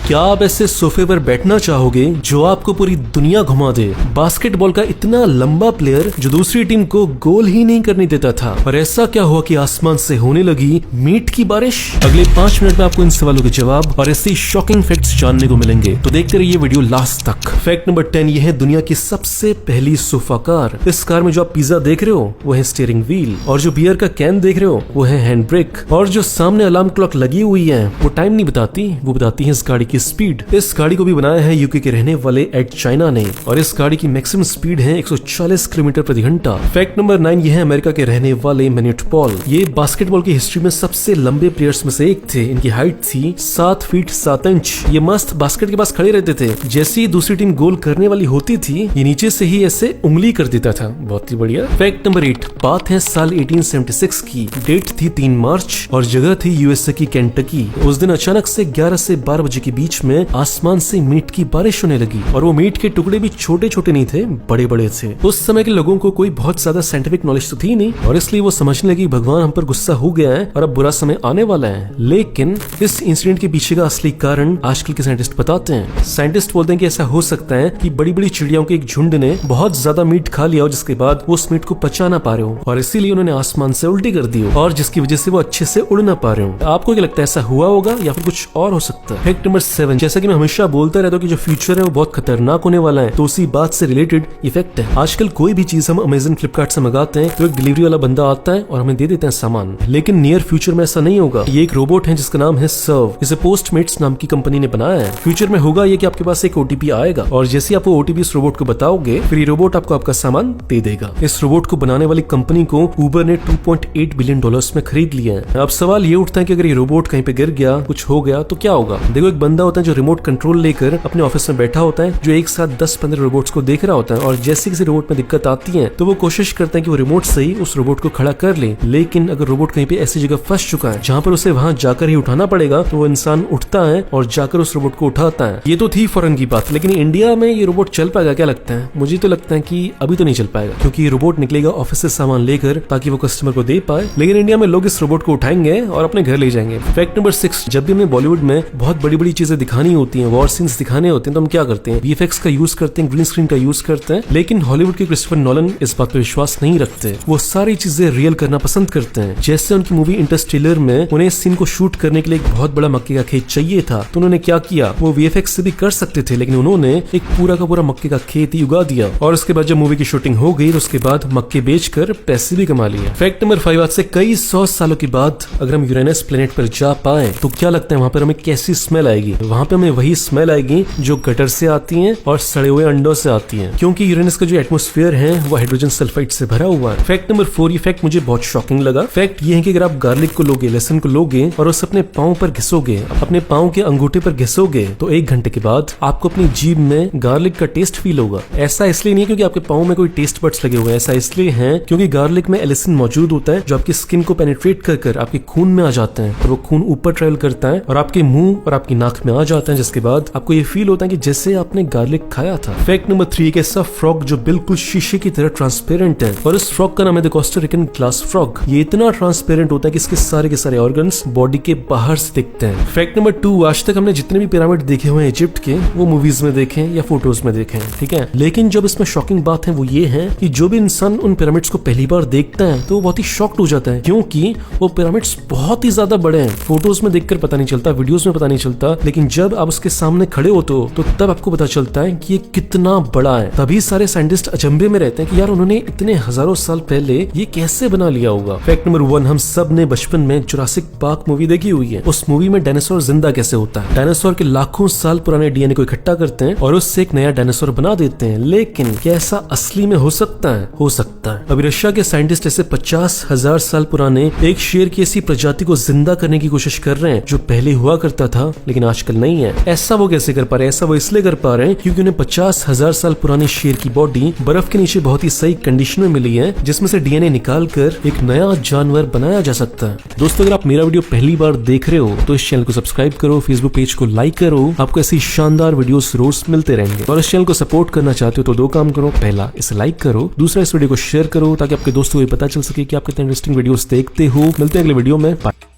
क्या आप ऐसे सोफे पर बैठना चाहोगे जो आपको पूरी दुनिया घुमा दे? बास्केटबॉल का इतना लंबा प्लेयर जो दूसरी टीम को गोल ही नहीं करने देता था। और ऐसा क्या हुआ कि आसमान से होने लगी मीट की बारिश? अगले 5 मिनट में आपको इन सवालों के जवाब और ऐसे शॉकिंग फैक्ट्स जानने को मिलेंगे, तो देखते रहिए वीडियो लास्ट तक। फैक्ट नंबर 10, यह है दुनिया की सबसे पहली सोफा कार। इस कार में जो आप पिज्जा देख रहे हो वो है स्टीयरिंग व्हील, और जो बियर का कैन देख रहे हो वो है हैंड ब्रेक, और जो सामने अलार्म क्लॉक लगी हुई है वो टाइम नहीं बताती, वो बताती है इस गाड़ी की स्पीड। इस गाड़ी को भी बनाया है यूके के रहने वाले एड चाइना ने, और इस गाड़ी की मैक्सिमम स्पीड है 140 किलोमीटर प्रति घंटा। फैक्ट नंबर 9, यह है अमेरिका के रहने वाले मैन्यूट पॉल। ये बास्केटबॉल की हिस्ट्री में सबसे लंबे प्लेयर्स में से एक थे। इनकी हाइट थी 7 फीट 7 इंच। ये मस्त बास्केट के पास खड़े रहते थे। जैसे ही दूसरी टीम गोल करने वाली होती थी, ये नीचे से ही ऐसे उंगली कर देता था। बहुत ही बढ़िया। फैक्ट नंबर 8, बात है साल 1876 की। डेट थी 3 मार्च और जगह थी यूएसए की केंटकी। उस दिन अचानक से 11 से 12 बजे के बीच में आसमान से मीट की बारिश होने लगी, और वो मीट के टुकड़े भी छोटे छोटे नहीं थे, बड़े बड़े थे। उस समय के लोगों को कोई बहुत ज्यादा साइंटिफिक नॉलेज तो थी नहीं, और इसलिए वो समझने लगी भगवान हम पर गुस्सा हो गया है और अब बुरा समय आने वाला है। लेकिन इस इंसिडेंट के पीछे का असली कारण आजकल के साइंटिस्ट बताते हैं। साइंटिस्ट बोलते हैं कि ऐसा हो सकता है कि बड़ी बड़ी चिड़ियाओं के एक झुंड ने बहुत ज्यादा मीट खा लिया हो, जिसके बाद वो उस मीट को पचा ना पा रहे हो, और इसीलिए उन्होंने आसमान से उल्टी कर दी हो, और जिसकी वजह से वो अच्छे से उड़ ना पा रहे हो। आपको क्या लगता है, ऐसा हुआ होगा या फिर कुछ और हो सकता है? फैक्ट नंबर 7, जैसा कि मैं हमेशा बोलता रहता हूँ कि जो फ्यूचर है वो बहुत खतरनाक होने वाला है, तो उसी बात से रिलेटेड ये फैक्ट है। आजकल कोई भी चीज हम अमेज़न फ्लिपकार्ट से मंगाते हैं तो एक डिलीवरी वाला बंदा आता है और हमें दे देते हैं सामान, लेकिन नियर फ्यूचर में ऐसा नहीं होगा। ये एक रोबोट है जिसका नाम है सर्व। इसे पोस्टमेट्स नाम की कंपनी ने बनाया है। फ्यूचर में होगा ये कि आपके पास एक ओटीपी आएगा, और जैसे आप वो ओटीपी इस रोबोट को बताओगे, फिर ये रोबोट आपको आपका सामान दे देगा। इस रोबोट को बनाने वाली कंपनी को उबर ने $2.8 बिलियन में खरीद लिया है। अब सवाल ये उठता है कि अगर ये रोबोट कहीं पे गिर गया, कुछ हो गया तो क्या होगा? देखो, एक बंदा होता है जो रिमोट कंट्रोल लेकर अपने ऑफिस में बैठा होता है, जो एक साथ 10-15 रोबोट्स को देख रहा होता है, और जैसे किसी रोबोट में दिक्कत आती है तो वो कोशिश करता है कि वो रिमोट से ही उस रोबोट को खड़ा कर ले। लेकिन अगर रोबोट कहीं पे ऐसी जगह फंस चुका है जहाँ पर उसे वहां जाकर ही उठाना पड़ेगा, तो वो इंसान उठता है और जाकर उस रोबोट को उठाता है। ये तो थी फॉरेन की बात, लेकिन इंडिया में ये रोबोट चल पाएगा? क्या लगता है? मुझे तो लगता है कि अभी तो नहीं चल पाएगा, क्योंकि ये रोबोट निकलेगा ऑफिस से सामान लेकर ताकि वो कस्टमर को दे पाए, लेकिन इंडिया में लोग इस रोबोट को उठाएंगे और अपने घर ले जाएंगे। फैक्ट नंबर 6, जब भी हमें बॉलीवुड में बहुत बड़ी बड़ी चीजें दिखानी होती हैं, वॉर सीन्स दिखाने होते हैं, तो हम क्या करते हैं? वीएफएक्स का यूज करते हैं, ग्रीन स्क्रीन का यूज करते हैं। लेकिन हॉलीवुड के क्रिस्टोफर नोलन इस बात पर विश्वास नहीं रखते। वो सारी चीजें रियल करना पसंद करते हैं। जैसे उनकी मूवी इंटरस्टेलर में उन्हें इस सीन को शूट करने के लिए एक बहुत बड़ा मक्के का खेत चाहिए था, तो उन्होंने क्या किया, वो वीएफएक्स से भी कर सकते थे, लेकिन उन्होंने एक पूरा का पूरा मक्के का खेत ही उगा दिया, और उसके बाद जब मूवी की शूटिंग हो गई तो उसके बाद मक्के बेचकर पैसे भी कमा लिए। फैक्ट नंबर 5, आज से कई 100 सालों के बाद अगर हम यूरेनस प्लेनेट पर जा पाए तो क्या लगता है वहां पर हमें कैसी स्मेल आएगी? वहां पे हमें वही स्मेल आएगी जो गटर से आती है और सड़े हुए अंडों से आती है, क्योंकि यूरेनस का जो एटमॉस्फेयर है वो हाइड्रोजन सल्फाइड से भरा हुआ है। फैक्ट नंबर 4, ये फैक्ट मुझे बहुत शॉकिंग लगा। फैक्ट ये है कि अगर आप गार्लिक को लोगे, लहसुन को लोगे और उसे अपने पाँव पर घिसोगे, अपने पाँव के अंगूठे पर घिसोगे, तो 1 घंटे के बाद आपको अपनी जीभ में गार्लिक का टेस्ट फील होगा। ऐसा इसलिए नहीं क्योंकि आपके पाँव में कोई टेस्ट बड्स लगे हुए हैं, ऐसा इसलिए है क्योंकि गार्लिक में एलिसिन मौजूद होता है जो आपकी स्किन को पेनिट्रेट कर आपके खून में आ जाते हैं, और वो खून ऊपर ट्रेवल करता है और आपके मुंह और आपकी नाक में आ जाता है, जिसके बाद आपको ये फील होता है कि जैसे आपने गार्लिक खाया था। फैक्ट नंबर 3, एक ऐसा फ्रॉग जो बिल्कुल शीशे की तरह ट्रांसपेरेंट है, और इस फ्रॉग का नाम है द कोस्टा रिकन ग्लास फ्रॉग। ये इतना ट्रांसपेरेंट होता है कि इसके सारे के सारे ऑर्गन्स बॉडी के बाहर से दिखते हैं। फैक्ट नंबर 2, आज तक हमने जितने भी पिरामिड देखे हुए हैं इजिप्ट के, वो मूवीज में देखे या फोटोज में देखे, ठीक है, लेकिन जब इसमें शॉकिंग बात है वो ये है कि जो भी इंसान उन पिरामिड्स को पहली बार देखता है तो वो बहुत ही शॉक्ड हो जाता है, क्योंकि वो पिरामिड्स बहुत ही ज्यादा बड़े हैं। फोटोज में देखकर पता नहीं चलता, वीडियोस में पता नहीं चलता, लेकिन जब आप उसके सामने खड़े होते हो तो तब आपको पता चलता है कि ये कितना बड़ा है। तभी सारे साइंटिस्ट अचंभे में रहते हैं कि यार उन्होंने इतने हजारों साल पहले ये कैसे बना लिया होगा। फैक्ट नंबर 1, हम सब ने बचपन में जुरासिक पार्क मूवी देखी हुई है। उस मूवी में डायनासोर जिंदा कैसे होता है? डायनासोर के लाखों साल पुराने डीएनए को इकट्ठा करते हैं और उससे एक नया डायनासोर बना देते हैं, लेकिन क्या ऐसा असली में हो सकता है? हो सकता है। अभी रशिया के साइंटिस्ट ऐसे 50,000 साल पुराने एक शेर की ऐसी प्रजाति को जिंदा करने की कोशिश कर रहे हैं जो पहले हुआ करता था लेकिन आजकल नहीं है। ऐसा वो कैसे कर पा रहे हैं? ऐसा वो इसलिए कर पा रहे हैं क्योंकि उन्हें 50,000 साल पुरानी शेर की बॉडी बर्फ के नीचे बहुत ही सही कंडीशन में मिली है, जिसमें से डीएनए निकाल कर एक नया जानवर बनाया जा सकता है। दोस्तों, अगर आप मेरा वीडियो पहली बार देख रहे हो तो इस चैनल को सब्सक्राइब करो, फेसबुक पेज को लाइक करो, आपको ऐसी शानदार वीडियोस रोज मिलते रहेंगे। और इस चैनल को सपोर्ट करना चाहते हो तो 2 काम करो, पहला इसे लाइक करो, दूसरा इस वीडियो को शेयर करो ताकि आपके दोस्तों को पता चल सके कि आप कितने इंटरेस्टिंग वीडियोस देखते हो। मिलते हैं अगले वीडियो में, बाय।